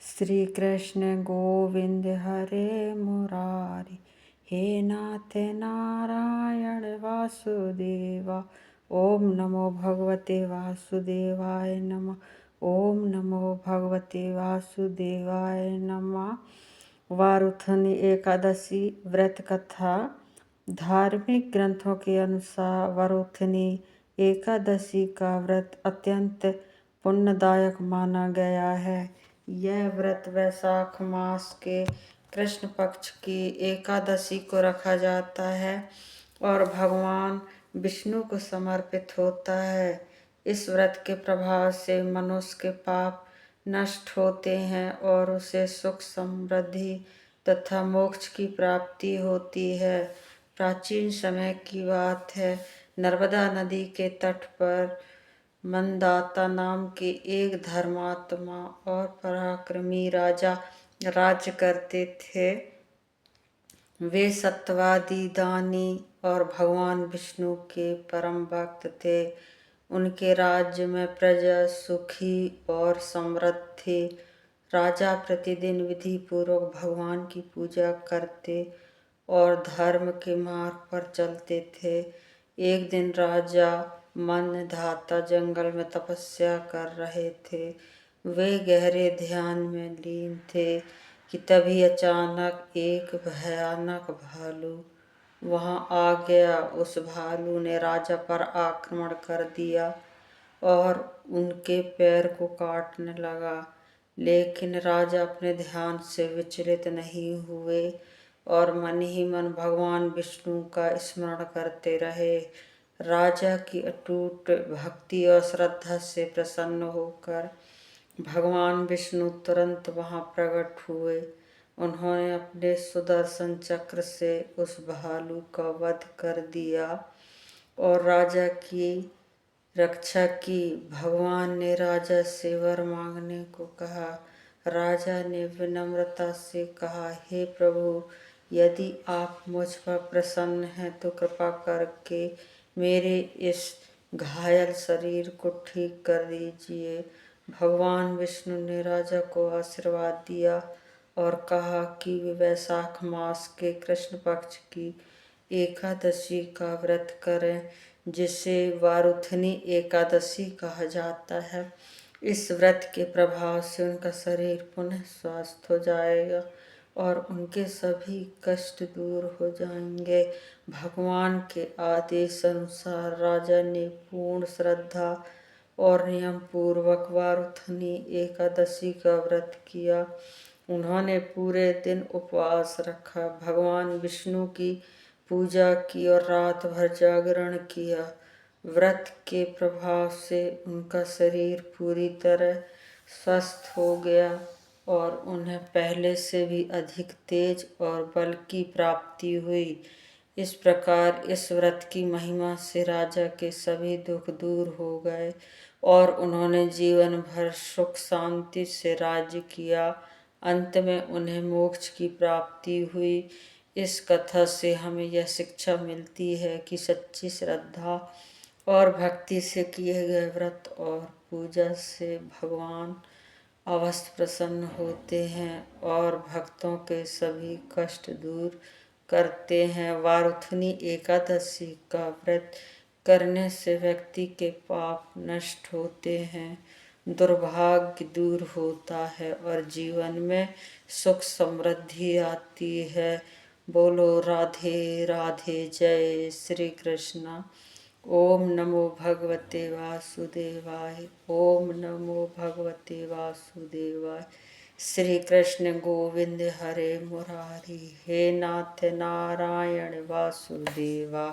श्री कृष्ण गोविंद हरे मुरारी। हे नाथ नारायण वासुदेवा। ओम नमो भगवते वासुदेवाय नमः। ओम नमो भगवते वासुदेवाय नमः। वारुथनी एकादशी व्रत कथा। धार्मिक ग्रंथों के अनुसार वारुथनी एकादशी का व्रत अत्यंत पुण्यदायक माना गया है। यह व्रत वैशाख मास के कृष्ण पक्ष की एकादशी को रखा जाता है और भगवान विष्णु को समर्पित होता है। इस व्रत के प्रभाव से मनुष्य के पाप नष्ट होते हैं और उसे सुख समृद्धि तथा मोक्ष की प्राप्ति होती है। प्राचीन समय की बात है। नर्मदा नदी के तट पर मंदाता नाम के एक धर्मात्मा और पराक्रमी राजा राज्य करते थे। वे सत्यवादी, दानी और भगवान विष्णु के परम भक्त थे। उनके राज्य में प्रजा सुखी और समृद्ध थी। राजा प्रतिदिन विधि पूर्वक भगवान की पूजा करते और धर्म के मार्ग पर चलते थे। एक दिन राजा मंदधाता जंगल में तपस्या कर रहे थे। वे गहरे ध्यान में लीन थे कि तभी अचानक एक भयानक भालू वहां आ गया। उस भालू ने राजा पर आक्रमण कर दिया और उनके पैर को काटने लगा। लेकिन राजा अपने ध्यान से विचलित नहीं हुए और मन ही मन भगवान विष्णु का स्मरण करते रहे। राजा की अटूट भक्ति और श्रद्धा से प्रसन्न होकर भगवान विष्णु तुरंत वहां प्रकट हुए। उन्होंने अपने सुदर्शन चक्र से उस भालू का वध कर दिया और राजा की रक्षा की। भगवान ने राजा से वर मांगने को कहा। राजा ने विनम्रता से कहा, हे प्रभु, यदि आप मुझ पर प्रसन्न हैं तो कृपा करके मेरे इस घायल शरीर को ठीक कर दीजिए। भगवान विष्णु ने राजा को आशीर्वाद दिया और कहा कि वे वैशाख मास के कृष्ण पक्ष की एकादशी का व्रत करें, जिसे वारुथनी एकादशी कहा जाता है। इस व्रत के प्रभाव से उनका शरीर पुनः स्वस्थ हो जाएगा और उनके सभी कष्ट दूर हो जाएंगे। भगवान के आदेश अनुसार राजा ने पूर्ण श्रद्धा और नियम पूर्वक वारुथनी एकादशी का व्रत किया। उन्होंने पूरे दिन उपवास रखा, भगवान विष्णु की पूजा की और रात भर जागरण किया। व्रत के प्रभाव से उनका शरीर पूरी तरह स्वस्थ हो गया और उन्हें पहले से भी अधिक तेज और बल की प्राप्ति हुई। इस प्रकार इस व्रत की महिमा से राजा के सभी दुख दूर हो गए और उन्होंने जीवन भर सुख शांति से राज्य किया। अंत में उन्हें मोक्ष की प्राप्ति हुई। इस कथा से हमें यह शिक्षा मिलती है कि सच्ची श्रद्धा और भक्ति से किए गए व्रत और पूजा से भगवान अवश्य प्रसन्न होते हैं और भक्तों के सभी कष्ट दूर करते हैं। वारुथनी एकादशी का व्रत करने से व्यक्ति के पाप नष्ट होते हैं, दुर्भाग्य दूर होता है और जीवन में सुख समृद्धि आती है। बोलो राधे राधे, जय श्री कृष्ण। ओम नमो भगवते वासुदेवाय। ओम नमो भगवते वासुदेवाय। श्री कृष्ण गोविंद हरे मुरारी। हे नाथ नारायण वासुदेवा।